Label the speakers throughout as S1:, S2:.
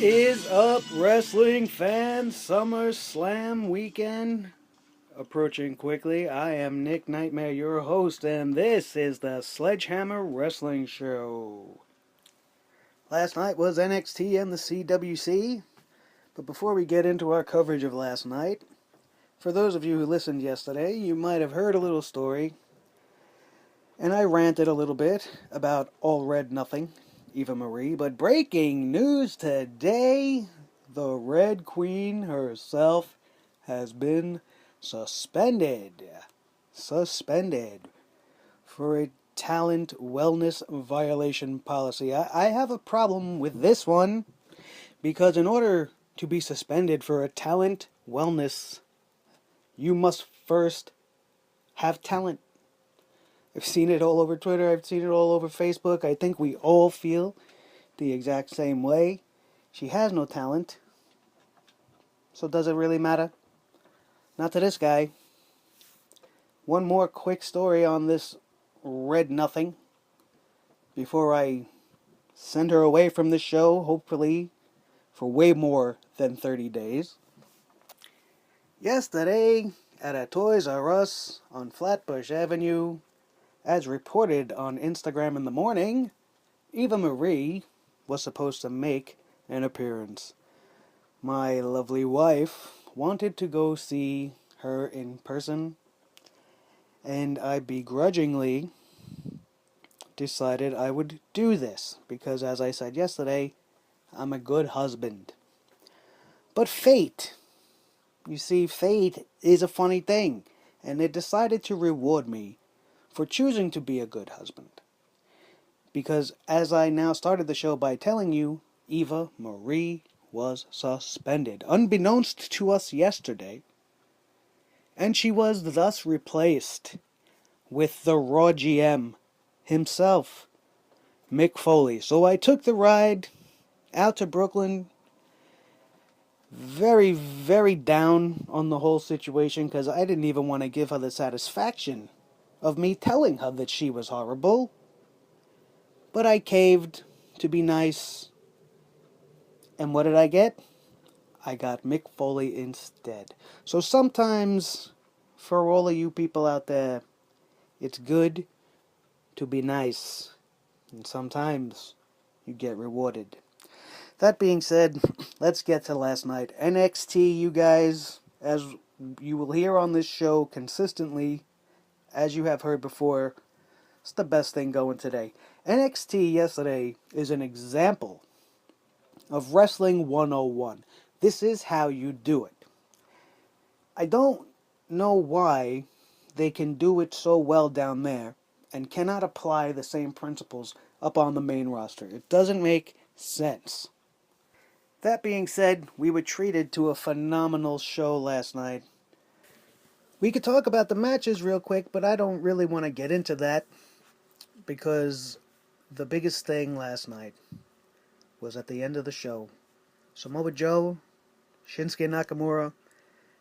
S1: Is up, wrestling fans? SummerSlam weekend approaching quickly. I am Nick Nightmare, your host, and this is the SledgeHammer Wrestling Show. Last night was NXT and the CWC, but before we get into our coverage of last night, for those of you who listened yesterday, you might have heard a little story, and I ranted a little bit about All Red Nothing, Eva Marie, but breaking news today, the Red Queen herself has been suspended for a talent wellness violation policy. I have a problem with this one because in order to be suspended for a talent wellness, you must first have talent. I've seen it all over Twitter. I've seen it all over Facebook. I think we all feel the exact same way. She has no talent. So does it really matter? Not to this guy. One more quick story on this Red Nothing before I send her away from this show, hopefully for way more than 30 days. Yesterday, at a Toys R Us on Flatbush Avenue, as reported on Instagram in the morning, Eva Marie was supposed to make an appearance. My lovely wife wanted to go see her in person, and I begrudgingly decided I would do this, because as I said yesterday, I'm a good husband. But fate, you see, fate is a funny thing, and it decided to reward me for choosing to be a good husband. Because as I now started the show by telling you, Eva Marie was suspended, unbeknownst to us yesterday, and she was thus replaced with the Raw GM himself, Mick Foley. So I took the ride out to Brooklyn, very, very down on the whole situation, because I didn't even want to give her the satisfaction of me telling her that she was horrible. But I caved to be nice. And what did I get? I got Mick Foley instead. So sometimes, for all of you people out there, it's good to be nice. And sometimes you get rewarded. That being said, let's get to last night. NXT, you guys, as you will hear on this show consistently, as you have heard before, it's the best thing going today. NXT yesterday is an example of Wrestling 101. This is how you do it. I don't know why they can do it so well down there and cannot apply the same principles up on the main roster. It doesn't make sense. That being said, we were treated to a phenomenal show last night. We could talk about the matches real quick, but I don't really want to get into that because the biggest thing last night was at the end of the show. Samoa Joe, Shinsuke Nakamura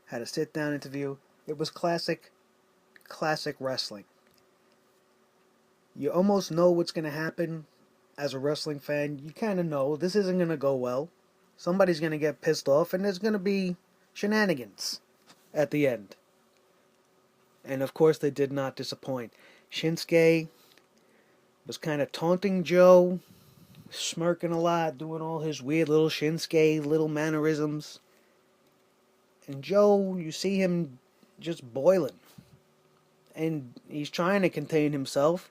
S1: had a sit-down interview. It was classic wrestling. You almost know what's going to happen as a wrestling fan. You kind of know this isn't going to go well. Somebody's going to get pissed off, and there's going to be shenanigans at the end. And of course, they did not disappoint. Shinsuke was kind of taunting Joe, smirking a lot, doing all his weird little Shinsuke little mannerisms. And Joe, you see him just boiling. And he's trying to contain himself,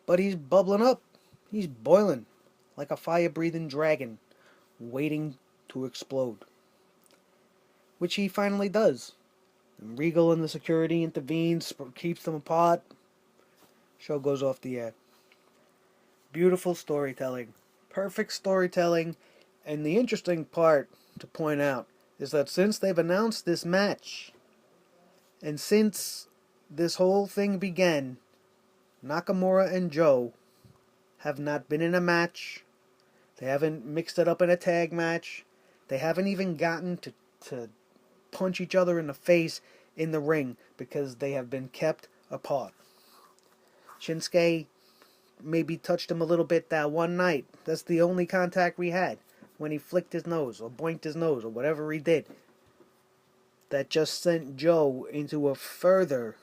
S1: but he's bubbling up. He's boiling like a fire-breathing dragon, waiting to explode. Which he finally does. And Regal and the security intervenes, keeps them apart. Show goes off the air. Beautiful storytelling. Perfect storytelling. And the interesting part to point out is that since they've announced this match, and since this whole thing began, Nakamura and Joe have not been in a match. They haven't mixed it up in a tag match. They haven't even gotten to punch each other in the face in the ring because they have been kept apart. Shinsuke maybe touched him a little bit that one night. That's the only contact we had. when he flicked his nose or boinked his nose or whatever he did. That just sent Joe into a further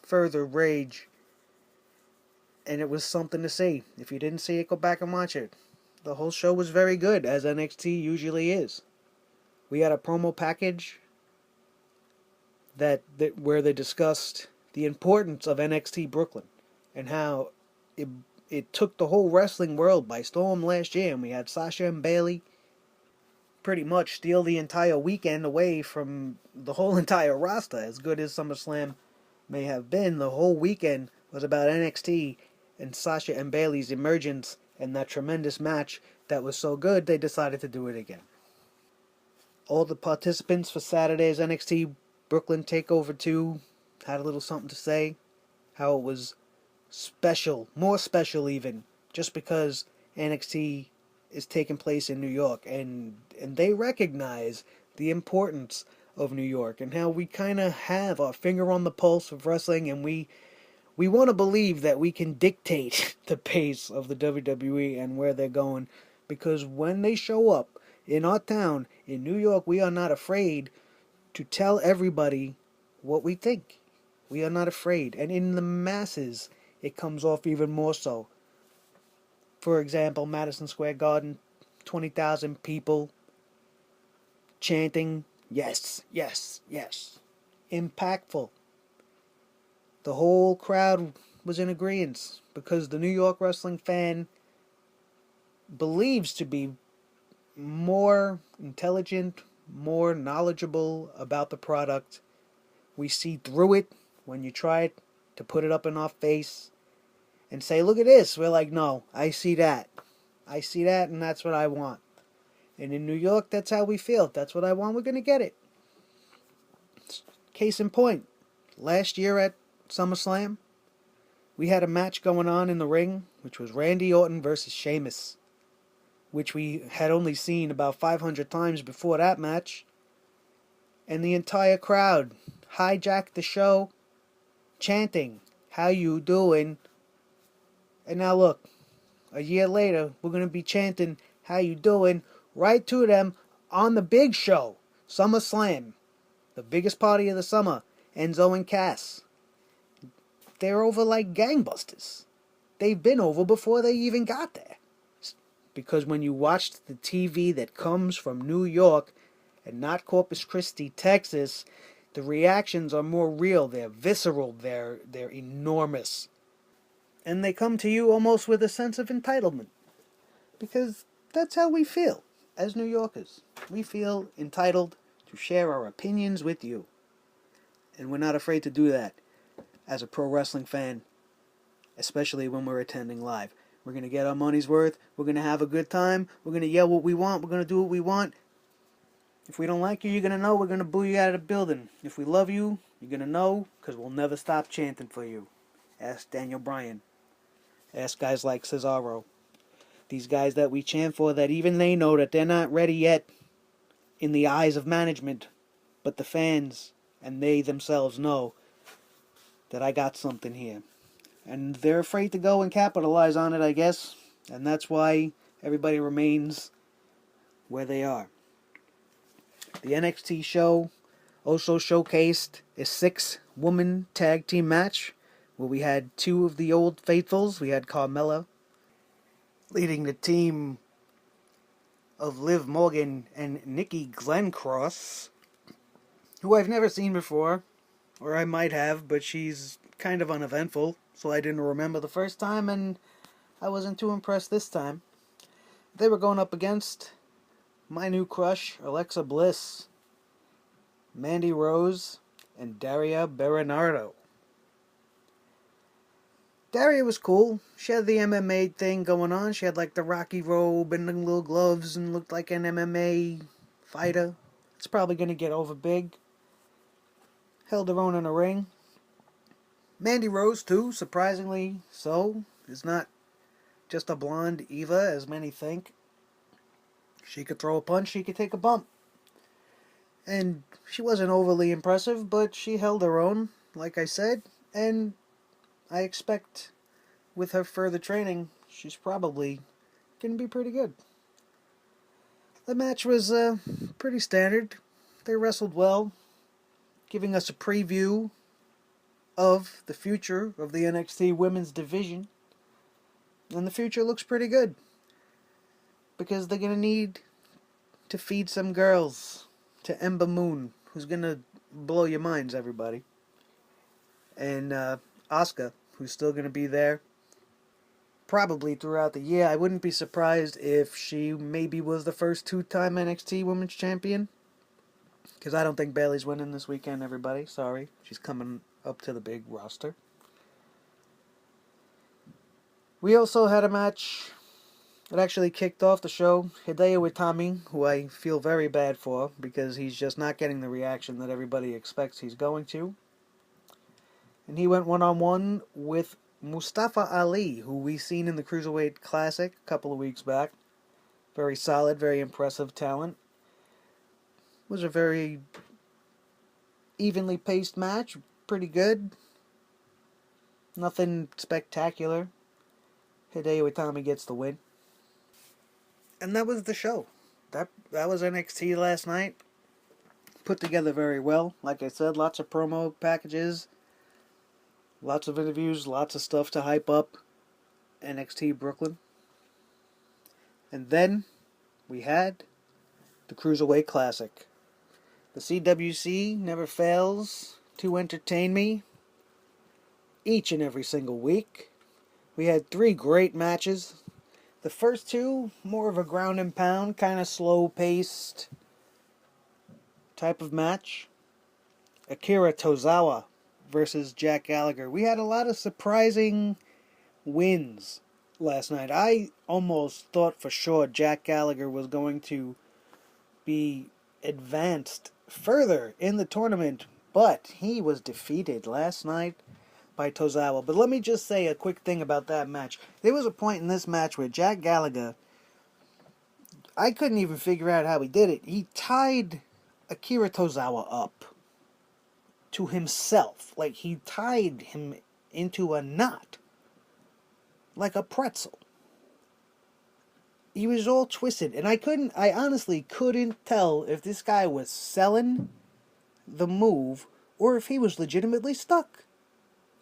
S1: rage. And it was something to see. If you didn't see it, go back and watch it. The whole show was very good, as NXT usually is. We had a promo package that where they discussed the importance of NXT Brooklyn and how it took the whole wrestling world by storm last year. And we had Sasha and Bayley pretty much steal the entire weekend away from the whole entire roster. As good as SummerSlam may have been, the whole weekend was about NXT and Sasha and Bayley's emergence and that tremendous match that was so good they decided to do it again. All the participants for Saturday's NXT Brooklyn Takeover 2 had a little something to say. How it was special, more special even, just because NXT is taking place in New York, and they recognize the importance of New York and how we kind of have our finger on the pulse of wrestling, and we want to believe that we can dictate the pace of the WWE and where they're going, because when they show up in our town in New York, we are not afraid to tell everybody what we think. We are not afraid, and in the masses it comes off even more so. For example, Madison Square Garden, 20,000 people chanting, yes, yes, yes. Impactful. The whole crowd was in agreement because the New York wrestling fan believes to be more intelligent, more knowledgeable about the product. We see through it when you try it to put it up in our face and say, look at this. We're like, no, I see that. I see that, and that's what I want. And in New York, that's how we feel. If that's what I want, we're going to get it. Case in point, last year at SummerSlam, we had a match going on in the ring, which was Randy Orton versus Sheamus, which we had only seen about 500 times before that match. And the entire crowd hijacked the show, chanting, how you doing? And now look, a year later, we're going to be chanting, how you doing? Right to them on the big show, SummerSlam, the biggest party of the summer, Enzo and Cass. They're over like gangbusters. They've been over before they even got there. Because when you watch the TV that comes from New York and not Corpus Christi, Texas, the reactions are more real. They're visceral. They're enormous. And they come to you almost with a sense of entitlement. Because that's how we feel as New Yorkers. We feel entitled to share our opinions with you. And we're not afraid to do that as a pro wrestling fan, especially when we're attending live. We're going to get our money's worth. We're going to have a good time. We're going to yell what we want. We're going to do what we want. If we don't like you, you're going to know. We're going to boo you out of the building. If we love you, you're going to know, because we'll never stop chanting for you. Ask Daniel Bryan. Ask guys like Cesaro. These guys that we chant for, that even they know that they're not ready yet in the eyes of management, but the fans and they themselves know that I got something here. And they're afraid to go and capitalize on it, I guess. And that's why everybody remains where they are. The NXT show also showcased a 6-woman tag team match where we had 2 of the old faithfuls. We had Carmella leading the team of Liv Morgan and Nikki Glencross, who I've never seen before, or I might have, but she's kind of uneventful, so I didn't remember the first time, and I wasn't too impressed this time. They were going up against my new crush, Alexa Bliss, Mandy Rose, and Daria Bernardo. Daria was cool. She had the MMA thing going on. She had like the Rocky robe and the little gloves and looked like an MMA fighter. It's probably going to get over big. Held her own in a ring. Mandy Rose, too, surprisingly so, is not just a blonde Eva, as many think. She could throw a punch, she could take a bump. And she wasn't overly impressive, but she held her own, like I said, and I expect with her further training, she's probably going to be pretty good. The match was pretty standard. They wrestled well, giving us a preview of the future of the NXT women's division. And the future looks pretty good. Because they're going to need to feed some girls to Ember Moon, who's going to blow your minds, everybody. And Asuka, who's still going to be there probably throughout the year. I wouldn't be surprised if she maybe was the first two-time NXT Women's Champion. Because I don't think Bayley's winning this weekend, everybody. Sorry. She's coming up to the big roster. We also had a match that actually kicked off the show. Hideo Itami, who I feel very bad for because he's just not getting the reaction that everybody expects he's going to. And he went one-on-one with Mustafa Ali, who we seen in the Cruiserweight Classic a couple of weeks back. Very solid, very impressive talent. Was a very evenly paced match. Pretty good. Nothing spectacular. Hideo Itami gets the win. And that was the show. That was NXT last night. Put together very well. Like I said, lots of promo packages. Lots of interviews, lots of stuff to hype up NXT Brooklyn. And then we had the Cruiserweight Classic. The CWC never fails to entertain me each and every single week. We had 3 great matches. The first 2, more of a ground and pound, kind of slow-paced type of match. Akira Tozawa versus Jack Gallagher. We had a lot of surprising wins last night. I almost thought for sure Jack Gallagher was going to be advanced further in the tournament, but he was defeated last night by Tozawa. But let me just say a quick thing about that match. There was a point in this match where Jack Gallagher, I couldn't even figure out how he did it. He tied Akira Tozawa up to himself. Like, he tied him into a knot. Like a pretzel. He was all twisted. And I honestly couldn't tell if this guy was selling the move or if he was legitimately stuck.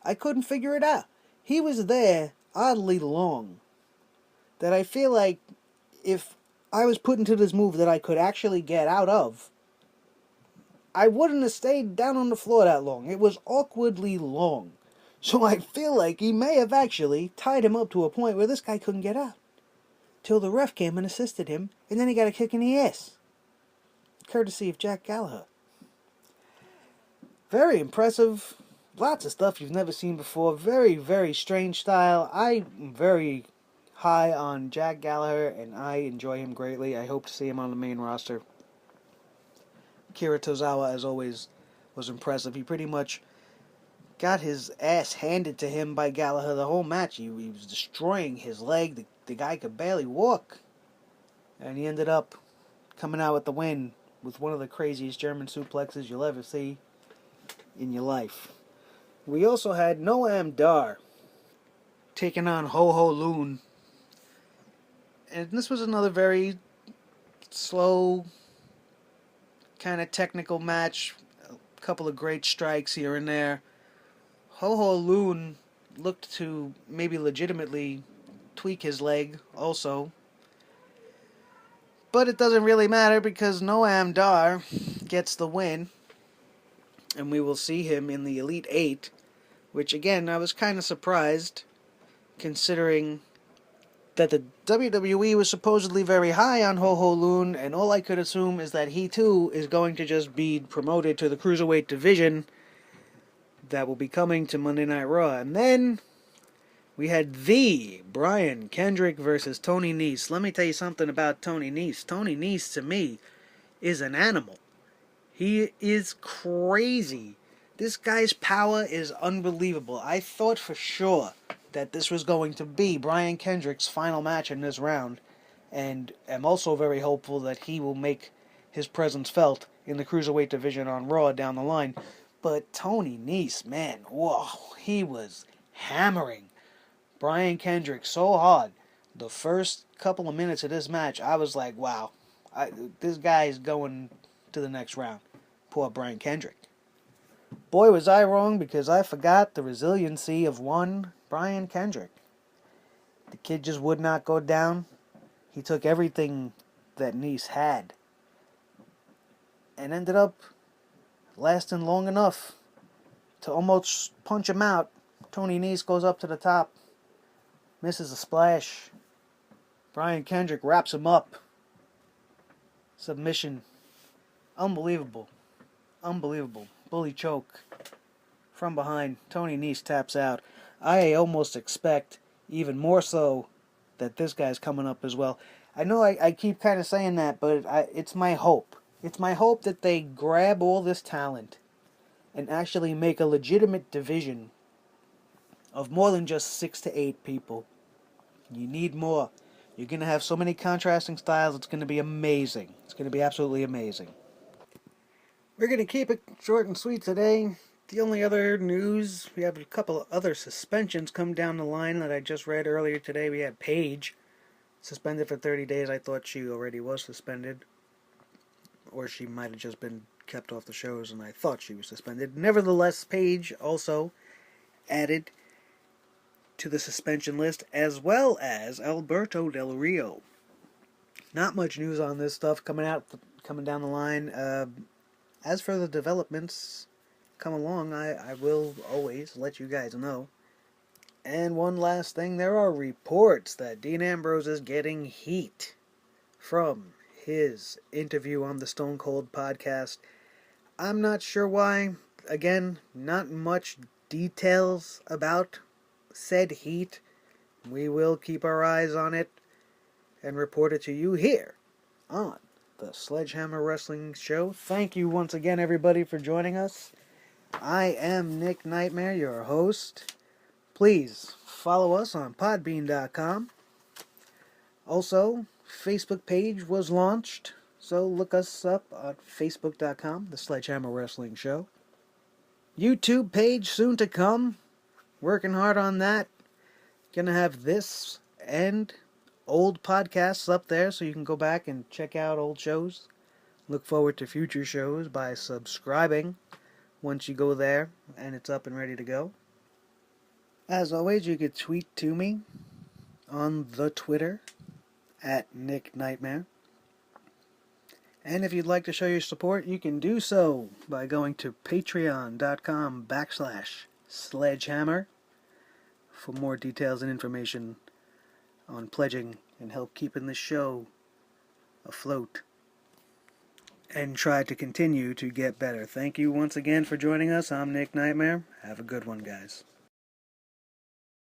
S1: I couldn't figure it out. He was there oddly long. That I feel like if I was put into this move that I could actually get out of, I wouldn't have stayed down on the floor that long. It was awkwardly long. So I feel like he may have actually tied him up to a point where this guy couldn't get out. Till the ref came and assisted him, and then he got a kick in the ass. Courtesy of Jack Gallagher. Very impressive. Lots of stuff you've never seen before. Very, very strange style. I'm very high on Jack Gallagher, and I enjoy him greatly. I hope to see him on the main roster. Akira Tozawa, as always, was impressive. He pretty much got his ass handed to him by Gallagher the whole match. He was destroying his leg. The guy could barely walk. And he ended up coming out with the win with one of the craziest German suplexes you'll ever see in your life. We also had Noam Dar taking on Ho Ho Loon. And this was another very slow, kind of technical match. A couple of great strikes here and there. Ho Ho Loon looked to maybe legitimately tweak his leg also. But it doesn't really matter because Noam Dar gets the win. And we will see him in the Elite 8. Which again, I was kind of surprised considering that the WWE was supposedly very high on Ho Ho Loon, and all I could assume is that he too is going to just be promoted to the Cruiserweight division that will be coming to Monday Night Raw. And then we had the Brian Kendrick versus Tony Nese. Let me tell you something about Tony Nese. Tony Nese, to me, is an animal. He is crazy. This guy's power is unbelievable. I thought for sure that this was going to be Brian Kendrick's final match in this round, and am also very hopeful that he will make his presence felt in the Cruiserweight division on Raw down the line. But Tony Nese, man, whoa, he was hammering Brian Kendrick so hard. The first couple of minutes of this match, I was like, wow, This guy's going to the next round. Poor Brian Kendrick. Boy, was I wrong, because I forgot the resiliency of one Brian Kendrick. The kid just would not go down. He took everything that Nese had and ended up lasting long enough to almost punch him out. Tony Nese goes up to the top, misses a splash. Brian Kendrick wraps him up. Submission. Unbelievable. Unbelievable. Bully choke from behind. Tony Nese taps out. I almost expect, even more so, that this guy's coming up as well. I know I keep kind of saying that, but it's my hope. It's my hope that they grab all this talent and actually make a legitimate division of more than just 6 to 8 people. You need more. You're going to have so many contrasting styles, it's going to be amazing. It's going to be absolutely amazing. We're going to keep it short and sweet today. The only other news, we have a couple of other suspensions come down the line that I just read earlier today. We had Paige suspended for 30 days. I thought she already was suspended, or she might have just been kept off the shows and I thought she was suspended. Nevertheless, Paige also added to the suspension list, as well as Alberto Del Rio. Not much news on this stuff coming down the line. As for the developments come along, I will always let you guys know. And one last thing, there are reports that Dean Ambrose is getting heat from his interview on the Stone Cold podcast. I'm not sure why. Again, not much details about said heat. We will keep our eyes on it and report it to you here on the Sledgehammer Wrestling Show. Thank you once again, everybody, for joining us. I am Nick Nightmare, your host. Please follow us on podbean.com. Also, Facebook page was launched, so look us up on facebook.com, the Sledgehammer Wrestling Show. YouTube page soon to come. Working hard on that. Gonna have this and old podcasts up there so you can go back and check out old shows. Look forward to future shows by subscribing once you go there and it's up and ready to go. As always, you could tweet to me on the Twitter at Nick Nightmare. And if you'd like to show your support, you can do so by going to patreon.com/sledgehammer for more details and information on pledging and help keeping the show afloat and try to continue to get better. Thank you once again for joining us. I'm Nick Nightmare. Have a good one, guys.